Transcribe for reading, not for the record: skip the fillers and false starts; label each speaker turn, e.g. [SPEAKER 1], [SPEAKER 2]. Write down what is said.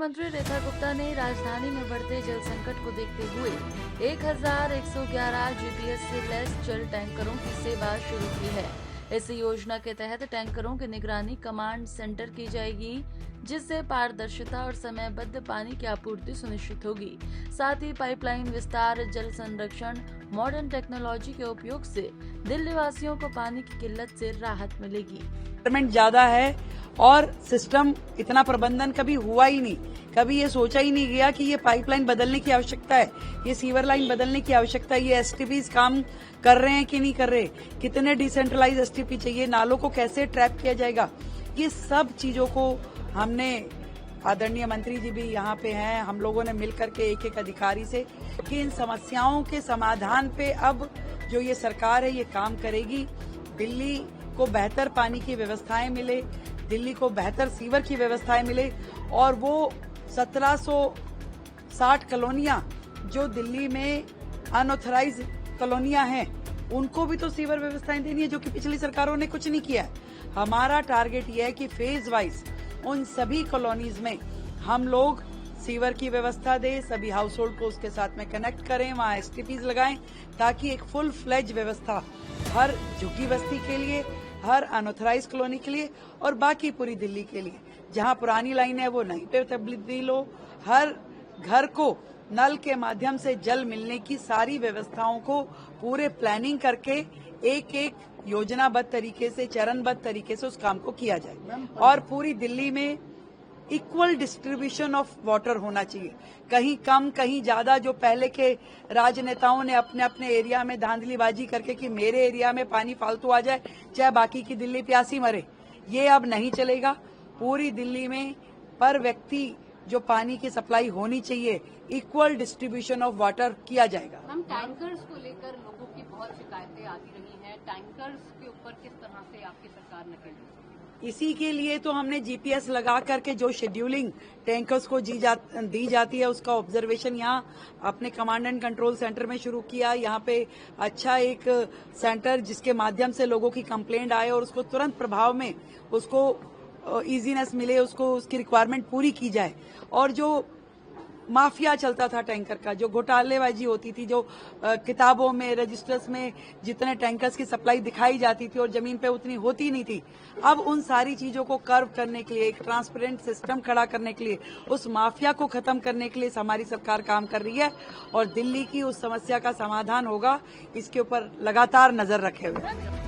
[SPEAKER 1] मंत्री रेखा गुप्ता ने राजधानी में बढ़ते जल संकट को देखते हुए 1111 जीपीएस से लैस जल टैंकरों की सेवा शुरू की है। इस योजना के तहत टैंकरों की निगरानी कमांड सेंटर की जाएगी, जिससे पारदर्शिता और समयबद्ध पानी की आपूर्ति सुनिश्चित होगी। साथ ही पाइपलाइन विस्तार, जल संरक्षण, मॉडर्न टेक्नोलॉजी के उपयोग से दिल्ली वासियों को पानी की किल्लत से राहत मिलेगी।
[SPEAKER 2] ज्यादा है और सिस्टम इतना प्रबंधन कभी हुआ ही नहीं। कभी ये सोचा ही नहीं गया कि ये पाइपलाइन बदलने की आवश्यकता है, ये सीवर लाइन बदलने की आवश्यकता है, ये एसटीपीज काम कर रहे हैं कि नहीं कर रहे, कितने डिसेंट्रलाइज एसटीपी चाहिए, नालों को कैसे ट्रैप किया जाएगा। ये सब चीजों को हमने, आदरणीय मंत्री जी भी यहाँ पे हैं, हम लोगों ने मिलकर के एक एक अधिकारी से कि इन समस्याओं के समाधान पे अब जो ये सरकार है ये काम करेगी। दिल्ली को बेहतर पानी की व्यवस्थाएं मिले, दिल्ली को बेहतर सीवर की व्यवस्थाएं मिले और वो 1760 कॉलोनियां जो दिल्ली में अनऑथराइज कॉलोनियां हैं उनको भी तो सीवर व्यवस्थाएं देनी है, जो कि पिछली सरकारों ने कुछ नहीं किया है। हमारा टारगेट ये है कि फेज वाइज उन सभी कॉलोनीज में हम लोग सीवर की व्यवस्था दें, सभी हाउस होल्ड को उसके साथ में कनेक्ट करें, वहां एसटीपीज लगाएं, ताकि एक फुल फ्लेज व्यवस्था हर झुग्गी बस्ती के लिए, हर अनऑथराइज कॉलोनी के लिए और बाकी पूरी दिल्ली के लिए, जहां पुरानी लाइन है वो नई पे तब्दील हो। हर घर को नल के माध्यम से जल मिलने की सारी व्यवस्थाओं को पूरे प्लानिंग करके एक एक योजनाबद्ध तरीके से, चरणबद्ध तरीके से उस काम को किया जाए और पूरी दिल्ली में इक्वल डिस्ट्रीब्यूशन ऑफ वाटर होना चाहिए। कहीं कम कहीं ज्यादा, जो पहले के राजनेताओं ने अपने अपने एरिया में धांधलीबाजी करके कि मेरे एरिया में पानी फालतू आ जाए चाहे बाकी की दिल्ली प्यासी मरे, ये अब नहीं चलेगा। पूरी दिल्ली में पर व्यक्ति जो पानी की सप्लाई होनी चाहिए, इक्वल डिस्ट्रीब्यूशन ऑफ वाटर किया जाएगा।
[SPEAKER 3] हम टैंकर्स को लेकर लोगों की बहुत शिकायतें आती रही हैं, टैंकर्स के ऊपर किस तरह से आपकी सरकार नकेल रही है?
[SPEAKER 2] इसी के लिए तो हमने जीपीएस लगा करके जो शेड्यूलिंग टैंकर्स को दी जाती है उसका ऑब्जर्वेशन यहाँ अपने कमांड एंड कंट्रोल सेंटर में शुरू किया। यहाँ पे अच्छा एक सेंटर जिसके माध्यम से लोगों की कंप्लेंट आए और उसको तुरंत प्रभाव में उसको इजीनेस मिले, उसको उसकी रिक्वायरमेंट पूरी की जाए। और जो माफिया चलता था टैंकर का, जो घोटालेबाजी होती थी, जो किताबों में, रजिस्टर्स में जितने टैंकर्स की सप्लाई दिखाई जाती थी और जमीन पे उतनी होती नहीं थी, अब उन सारी चीजों को कर्व करने के लिए, एक ट्रांसपेरेंट सिस्टम खड़ा करने के लिए, उस माफिया को खत्म करने के लिए हमारी सरकार काम कर रही है और दिल्ली की उस समस्या का समाधान होगा, इसके ऊपर लगातार नजर रखे हुए।